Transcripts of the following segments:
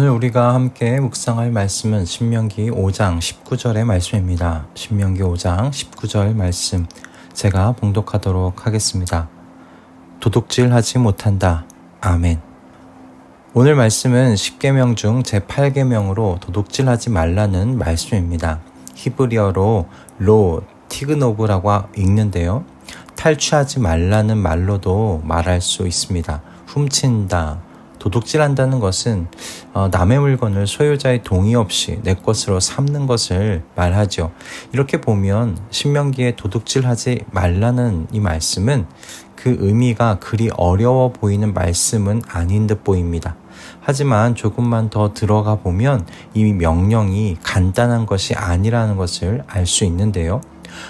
오늘 우리가 함께 묵상할 말씀은 신명기 5장 19절의 말씀입니다. 신명기 5장 19절 말씀 제가 봉독하도록 하겠습니다. 도둑질하지 못한다. 아멘. 오늘 말씀은 10계명 중 제8계명으로 도둑질하지 말라는 말씀입니다. 히브리어로 로 티그노브라고 읽는데요. 탈취하지 말라는 말로도 말할 수 있습니다. 훔친다. 도둑질한다는 것은 남의 물건을 소유자의 동의 없이 내 것으로 삼는 것을 말하죠. 이렇게 보면 신명기에 도둑질하지 말라는 이 말씀은 그 의미가 그리 어려워 보이는 말씀은 아닌 듯 보입니다. 하지만 조금만 더 들어가 보면 이 명령이 간단한 것이 아니라는 것을 알 수 있는데요.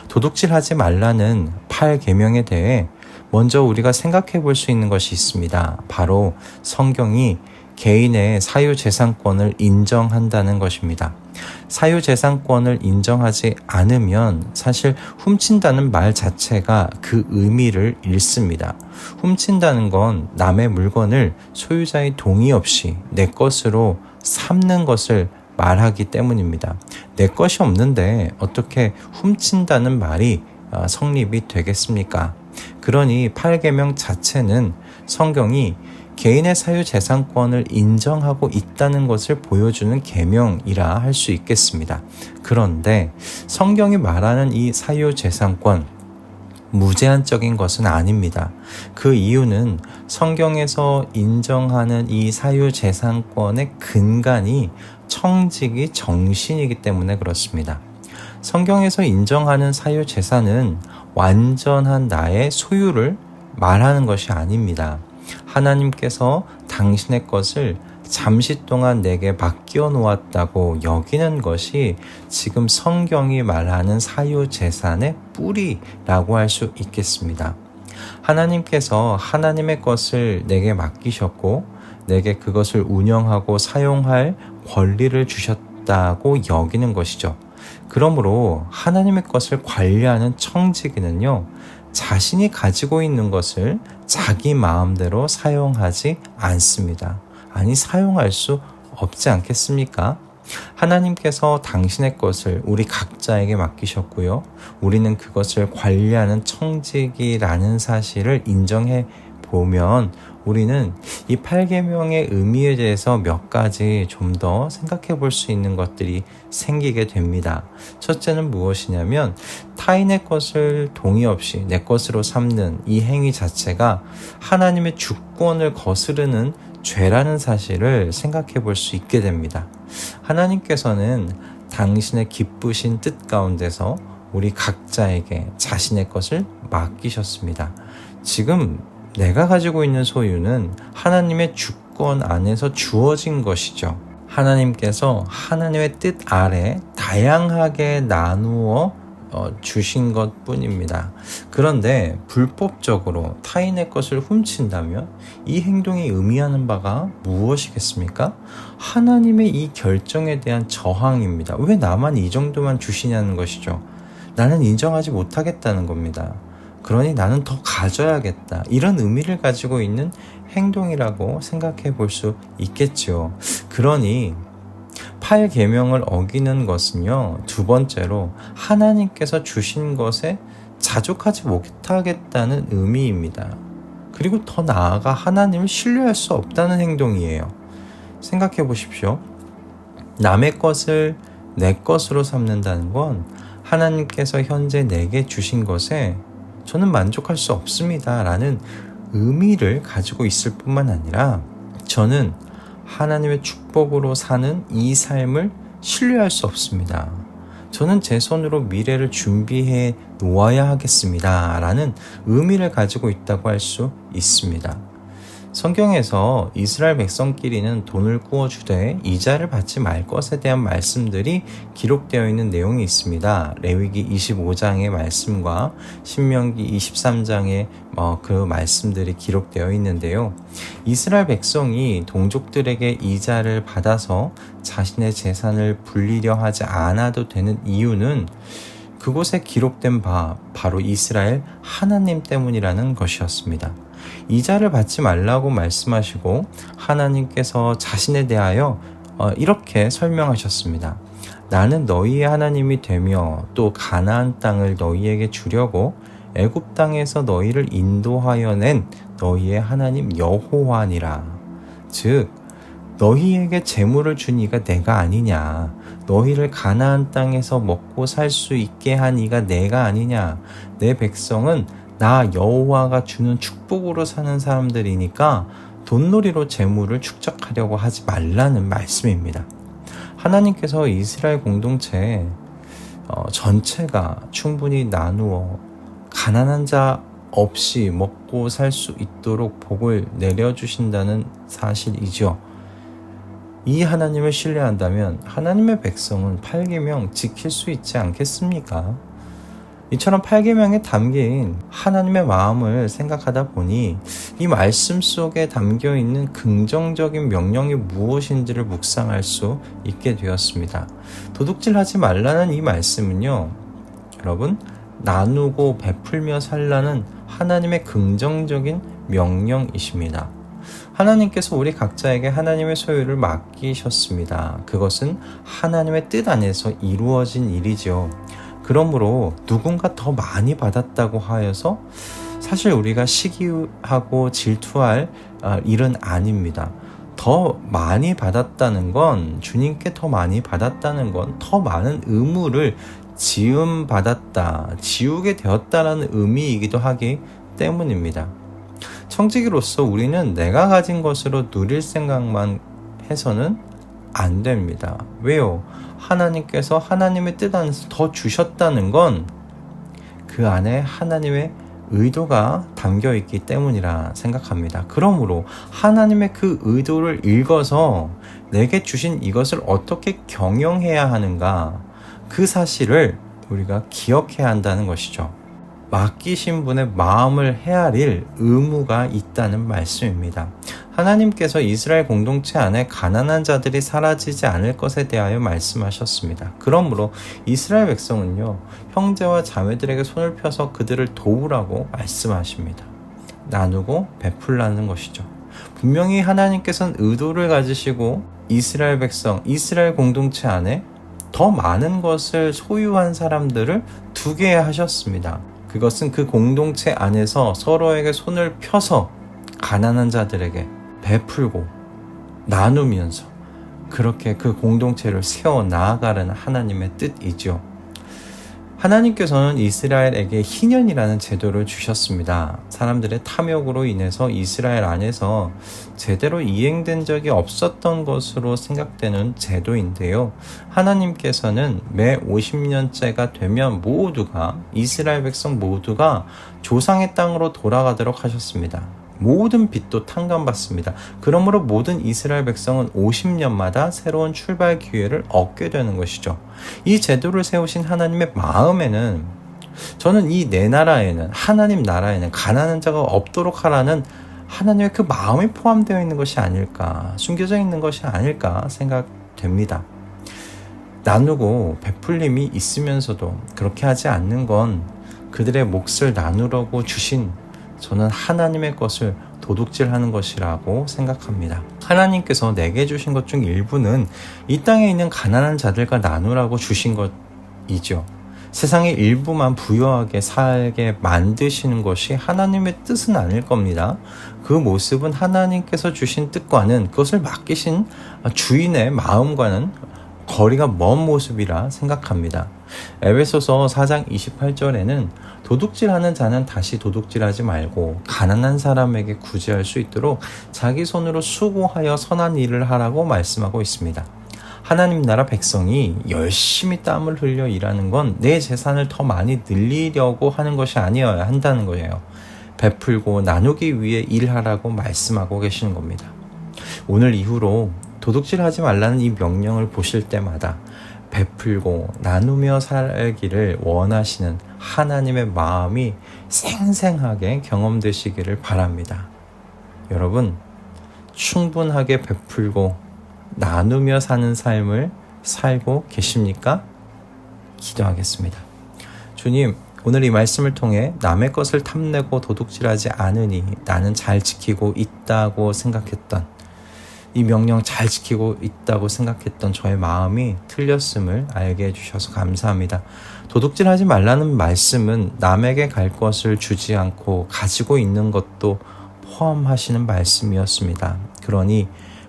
도둑질하지 말라는 8계명에 대해 먼저 우리가 생각해 볼 수 있는 것이 있습니다. 바로 성경이 개인의 사유재산권을 인정한다는 것입니다. 사유재산권을 인정하지 않으면 사실 훔친다는 말 자체가 그 의미를 잃습니다. 훔친다는 건 남의 물건을 소유자의 동의 없이 내 것으로 삼는 것을 말하기 때문입니다. 내 것이 없는데 어떻게 훔친다는 말이 성립이 되겠습니까? 그러니 8계명 자체는 성경이 개인의 사유재산권을 인정하고 있다는 것을 보여주는 계명이라 할 수 있겠습니다. 그런데 성경이 말하는 이 사유재산권, 무제한적인 것은 아닙니다. 그 이유는 성경에서 인정하는 이 사유재산권의 근간이 청지기 정신이기 때문에 그렇습니다. 성경에서 인정하는 사유재산은 완전한 나의 소유를 말하는 것이 아닙니다. 하나님께서 당신의 것을 잠시 동안 내게 맡겨 놓았다고 여기는 것이 지금 성경이 말하는 사유재산의 뿌리라고 할 수 있겠습니다. 하나님께서 하나님의 것을 내게 맡기셨고 내게 그것을 운영하고 사용할 권리를 주셨다고 여기는 것이죠. 그러므로 하나님의 것을 관리하는 청지기는요, 자신이 가지고 있는 것을 자기 마음대로 사용하지 않습니다. 아니, 사용할 수 없지 않겠습니까? 하나님께서 당신의 것을 우리 각자에게 맡기셨고요. 우리는 그것을 관리하는 청지기라는 사실을 인정해 보면 우리는 이 8계명의 의미에 대해서 몇 가지 좀 더 생각해 볼 수 있는 것들이 생기게 됩니다. 첫째는 무엇이냐면 타인의 것을 동의 없이 내 것으로 삼는 이 행위 자체가 하나님의 주권을 거스르는 죄라는 사실을 생각해 볼 수 있게 됩니다. 하나님께서는 당신의 기쁘신 뜻 가운데서 우리 각자에게 자신의 것을 맡기셨습니다. 지금 내가 가지고 있는 소유는 하나님의 주권 안에서 주어진 것이죠. 하나님께서 하나님의 뜻 아래 다양하게 나누어 주신 것 뿐입니다. 그런데 불법적으로 타인의 것을 훔친다면 이 행동이 의미하는 바가 무엇이겠습니까? 하나님의 이 결정에 대한 저항입니다. 왜 나만 이 정도만 주시냐는 것이죠. 나는 인정하지 못하겠다는 겁니다. 그러니 나는 더 가져야겠다. 이런 의미를 가지고 있는 행동이라고 생각해 볼 수 있겠죠. 그러니 8계명을 어기는 것은요, 두 번째로 하나님께서 주신 것에 자족하지 못하겠다는 의미입니다. 그리고 더 나아가 하나님을 신뢰할 수 없다는 행동이에요. 생각해 보십시오. 남의 것을 내 것으로 삼는다는 건 하나님께서 현재 내게 주신 것에 저는 만족할 수 없습니다 라는 의미를 가지고 있을 뿐만 아니라 저는 하나님의 축복으로 사는 이 삶을 신뢰할 수 없습니다. 저는 제 손으로 미래를 준비해 놓아야 하겠습니다 라는 의미를 가지고 있다고 할 수 있습니다. 성경에서 이스라엘 백성끼리는 돈을 꾸어주되 이자를 받지 말 것에 대한 말씀들이 기록되어 있는 내용이 있습니다. 레위기 25장의 말씀과 신명기 23장의 그 말씀들이 기록되어 있는데요. 이스라엘 백성이 동족들에게 이자를 받아서 자신의 재산을 불리려 하지 않아도 되는 이유는 그곳에 기록된 바로 이스라엘 하나님 때문이라는 것이었습니다. 이자를 받지 말라고 말씀하시고 하나님께서 자신에 대하여 이렇게 설명하셨습니다. 나는 너희의 하나님이 되며 또 가나안 땅을 너희에게 주려고 애굽 땅에서 너희를 인도하여 낸 너희의 하나님 여호와니라. 즉 너희에게 재물을 준 이가 내가 아니냐, 너희를 가나안 땅에서 먹고 살 수 있게 한 이가 내가 아니냐, 내 백성은 나 여호와가 주는 축복으로 사는 사람들이니까 돈놀이로 재물을 축적하려고 하지 말라는 말씀입니다. 하나님께서 이스라엘 공동체 전체가 충분히 나누어 가난한 자 없이 먹고 살 수 있도록 복을 내려주신다는 사실이죠. 이 하나님을 신뢰한다면 하나님의 백성은 8계명 지킬 수 있지 않겠습니까? 이처럼 8계명에 담긴 하나님의 마음을 생각하다 보니 이 말씀 속에 담겨있는 긍정적인 명령이 무엇인지를 묵상할 수 있게 되었습니다. 도둑질하지 말라는 이 말씀은요, 여러분, 나누고 베풀며 살라는 하나님의 긍정적인 명령이십니다. 하나님께서 우리 각자에게 하나님의 소유를 맡기셨습니다. 그것은 하나님의 뜻 안에서 이루어진 일이죠. 그러므로 누군가 더 많이 받았다고 하여서 사실 우리가 시기하고 질투할 일은 아닙니다. 더 많이 받았다는 건, 주님께 더 많이 받았다는 건 더 많은 의무를 지음받았다, 지우게 되었다라는 의미이기도 하기 때문입니다. 청지기로서 우리는 내가 가진 것으로 누릴 생각만 해서는 안 됩니다. 왜요? 하나님께서 하나님의 뜻 안에서 더 주셨다는 건 그 안에 하나님의 의도가 담겨 있기 때문이라 생각합니다. 그러므로 하나님의 그 의도를 읽어서 내게 주신 이것을 어떻게 경영해야 하는가, 그 사실을 우리가 기억해야 한다는 것이죠. 맡기신 분의 마음을 헤아릴 의무가 있다는 말씀입니다. 하나님께서 이스라엘 공동체 안에 가난한 자들이 사라지지 않을 것에 대하여 말씀하셨습니다. 그러므로 이스라엘 백성은요, 형제와 자매들에게 손을 펴서 그들을 도우라고 말씀하십니다. 나누고 베풀라는 것이죠. 분명히 하나님께서는 의도를 가지시고 이스라엘 백성, 이스라엘 공동체 안에 더 많은 것을 소유한 사람들을 두게 하셨습니다. 그것은 그 공동체 안에서 서로에게 손을 펴서 가난한 자들에게 베풀고 나누면서 그렇게 그 공동체를 세워 나아가라는 하나님의 뜻이죠. 하나님께서는 이스라엘에게 희년이라는 제도를 주셨습니다. 사람들의 탐욕으로 인해서 이스라엘 안에서 제대로 이행된 적이 없었던 것으로 생각되는 제도인데요. 하나님께서는 매 50년째가 되면 이스라엘 백성 모두가 조상의 땅으로 돌아가도록 하셨습니다. 모든 빚도 탕감받습니다. 그러므로 모든 이스라엘 백성은 50년마다 새로운 출발 기회를 얻게 되는 것이죠. 이 제도를 세우신 하나님의 마음에는, 저는 이 내 나라에는, 하나님 나라에는 가난한 자가 없도록 하라는 하나님의 그 마음이 포함되어 있는 것이 아닐까, 숨겨져 있는 것이 아닐까 생각됩니다. 나누고 베풀림이 있으면서도 그렇게 하지 않는 건 그들의 몫을 나누려고 주신, 저는 하나님의 것을 도둑질하는 것이라고 생각합니다. 하나님께서 내게 주신 것 중 일부는 이 땅에 있는 가난한 자들과 나누라고 주신 것이죠. 세상의 일부만 부유하게 살게 만드시는 것이 하나님의 뜻은 아닐 겁니다. 그 모습은 하나님께서 주신 뜻과는, 그것을 맡기신 주인의 마음과는 거리가 먼 모습이라 생각합니다. 에베소서 4장 28절에는 도둑질하는 자는 다시 도둑질하지 말고 가난한 사람에게 구제할 수 있도록 자기 손으로 수고하여 선한 일을 하라고 말씀하고 있습니다. 하나님 나라 백성이 열심히 땀을 흘려 일하는 건 내 재산을 더 많이 늘리려고 하는 것이 아니어야 한다는 거예요. 베풀고 나누기 위해 일하라고 말씀하고 계시는 겁니다. 오늘 이후로 도둑질하지 말라는 이 명령을 보실 때마다 베풀고 나누며 살기를 원하시는 하나님의 마음이 생생하게 경험되시기를 바랍니다. 여러분, 충분하게 베풀고 나누며 사는 삶을 살고 계십니까? 기도하겠습니다. 주님, 오늘 이 말씀을 통해 남의 것을 탐내고 도둑질하지 않으니 나는 잘 지키고 있다고 생각했던 이 명령 잘 지키고 있다고 생각했던 저의 마음이 틀렸음을 알게 해주셔서 감사합니다. 도둑질하지 말라는 말씀은 남에게 갈 것을 주지 않고 가지고 있는 것도 포함하시는 말씀이었습니다. 그러니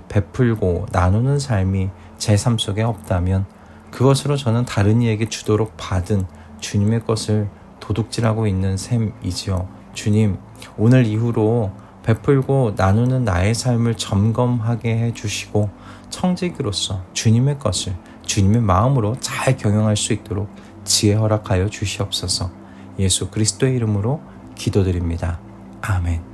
베풀고 나누는 삶이 제 삶 속에 없다면 그것으로 저는 다른 이에게 주도록 받은 주님의 것을 도둑질하고 있는 셈이지요. 주님, 오늘 이후로 베풀고 나누는 나의 삶을 점검하게 해주시고 청지기로서 주님의 것을 주님의 마음으로 잘 경영할 수 있도록 지혜 허락하여 주시옵소서. 예수 그리스도의 이름으로 기도드립니다. 아멘.